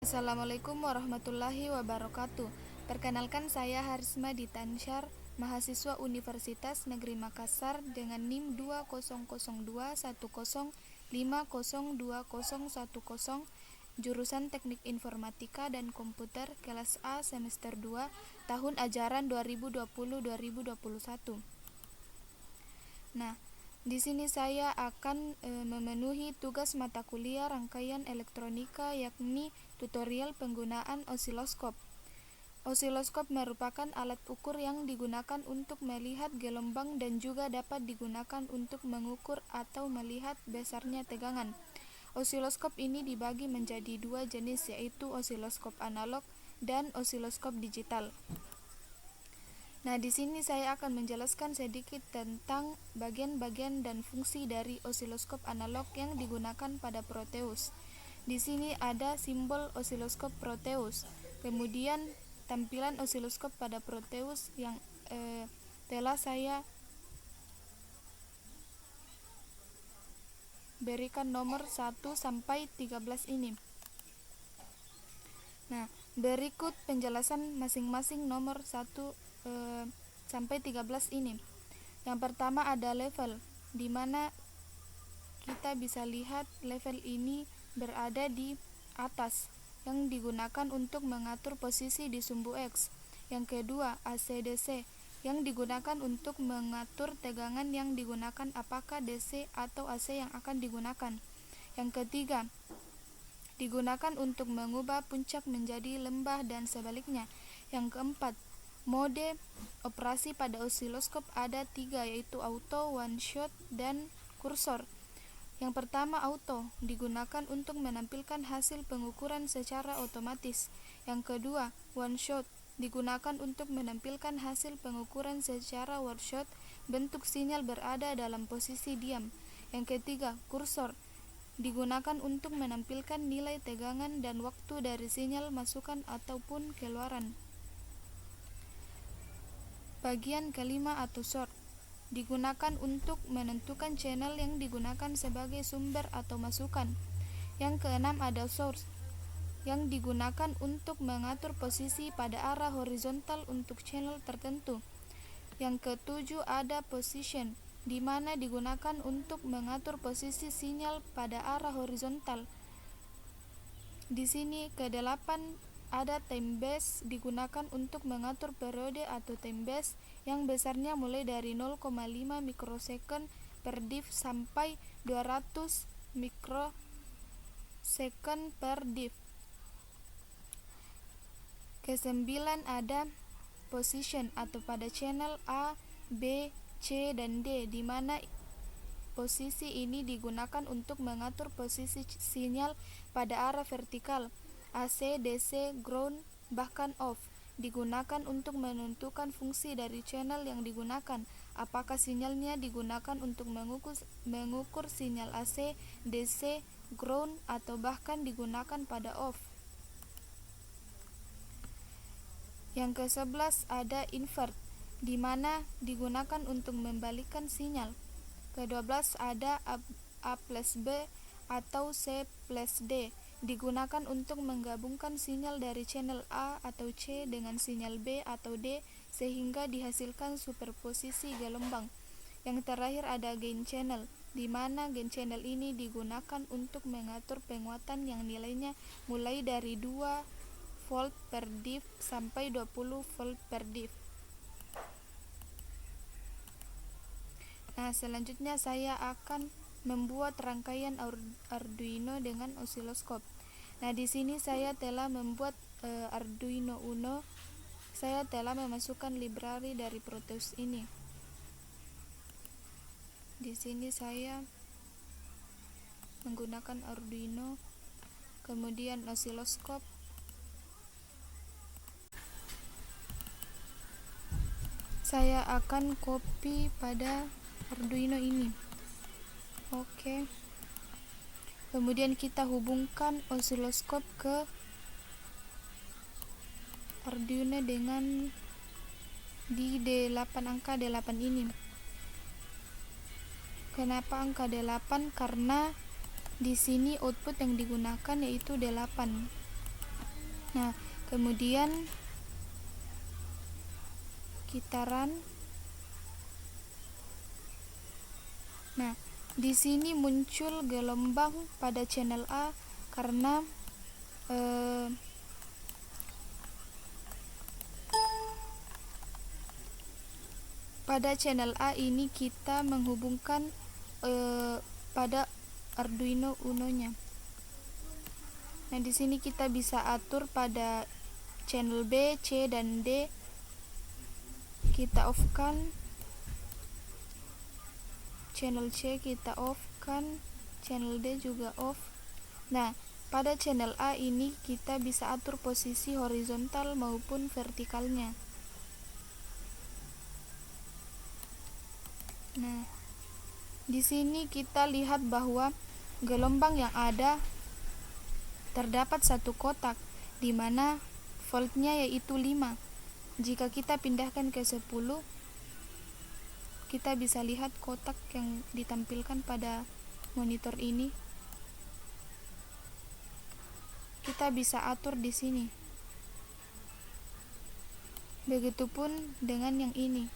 Assalamualaikum warahmatullahi wabarakatuh. Perkenalkan, saya Harisma Ditansyar, mahasiswa Universitas Negeri Makassar dengan NIM 200210502010, jurusan Teknik Informatika dan Komputer, kelas A semester 2, tahun ajaran 2020-2021. Nah, di sini saya akan memenuhi tugas mata kuliah rangkaian elektronika, yakni tutorial penggunaan osiloskop. Osiloskop merupakan alat ukur yang digunakan untuk melihat gelombang dan juga dapat digunakan untuk mengukur atau melihat besarnya tegangan. Osiloskop ini dibagi menjadi dua jenis, yaitu osiloskop analog dan osiloskop digital. Nah, di sini saya akan menjelaskan sedikit tentang bagian-bagian dan fungsi dari osiloskop analog yang digunakan pada Proteus. Di sini ada simbol osiloskop Proteus. Kemudian tampilan osiloskop pada Proteus yang telah saya berikan nomor 1 sampai 13 ini. Nah, berikut penjelasan masing-masing nomor 1 sampai 13 ini. Yang pertama ada level, di mana kita bisa lihat level ini berada di atas, yang digunakan untuk mengatur posisi di sumbu X. Yang kedua AC/DC, yang digunakan untuk mengatur tegangan yang digunakan, apakah DC atau AC yang akan digunakan. Yang ketiga digunakan untuk mengubah puncak menjadi lembah dan sebaliknya. Yang keempat, mode operasi pada osiloskop ada 3, yaitu auto, one shot, dan kursor. Yang pertama auto, digunakan untuk menampilkan hasil pengukuran secara otomatis. Yang kedua one shot, digunakan untuk menampilkan hasil pengukuran secara one shot, bentuk sinyal berada dalam posisi diam. Yang ketiga kursor, digunakan untuk menampilkan nilai tegangan dan waktu dari sinyal masukan ataupun keluaran. Bagian kelima atau short, digunakan untuk menentukan channel yang digunakan sebagai sumber atau masukan. Yang keenam ada source, yang digunakan untuk mengatur posisi pada arah horizontal untuk channel tertentu. Yang ketujuh ada position, di mana digunakan untuk mengatur posisi sinyal pada arah horizontal. Di sini ke-8 ada time base, digunakan untuk mengatur periode atau time base yang besarnya mulai dari 0,5 mikrosecond per div sampai 200 mikrosecond per div. Ke-9 ada position atau pada channel A, B, C, dan D, di mana posisi ini digunakan untuk mengatur posisi sinyal pada arah vertikal. AC, DC, ground, bahkan off, digunakan untuk menentukan fungsi dari channel yang digunakan, apakah sinyalnya digunakan untuk mengukur sinyal AC, DC, ground, atau bahkan digunakan pada off. Yang ke-11 ada invert, di mana digunakan untuk membalikkan sinyal. Ke-12 ada A plus B atau C plus D, digunakan untuk menggabungkan sinyal dari channel A atau C dengan sinyal B atau D sehingga dihasilkan superposisi gelombang. Yang terakhir ada gain channel, di mana gain channel ini digunakan untuk mengatur penguatan yang nilainya mulai dari 2 volt per div sampai 20 volt per div. Nah, selanjutnya saya akan membuat rangkaian Arduino dengan osiloskop. Nah, di sini saya telah membuat Arduino Uno. Saya telah memasukkan library dari Proteus ini. Di sini saya menggunakan Arduino, kemudian osiloskop. Saya akan copy pada Arduino ini. Oke. Kemudian kita hubungkan osiloskop ke Arduino dengan di D8, angka D8 ini. Kenapa angka D8? Karena di sini output yang digunakan yaitu D8. Nah, kemudian kita run. Nah, di sini muncul gelombang pada channel A karena pada channel A ini kita menghubungkan pada Arduino Uno-nya. Nah, di sini kita bisa atur pada channel B, C, dan D. Kita off-kan. Channel C kita off-kan, channel D juga off. Nah, pada channel A ini kita bisa atur posisi horizontal maupun vertikalnya. Nah, di sini kita lihat bahwa gelombang yang ada terdapat satu kotak di mana voltnya yaitu 5. Jika kita pindahkan ke 10, kita bisa lihat kotak yang ditampilkan pada monitor ini. Kita bisa atur di sini. Begitupun dengan yang ini.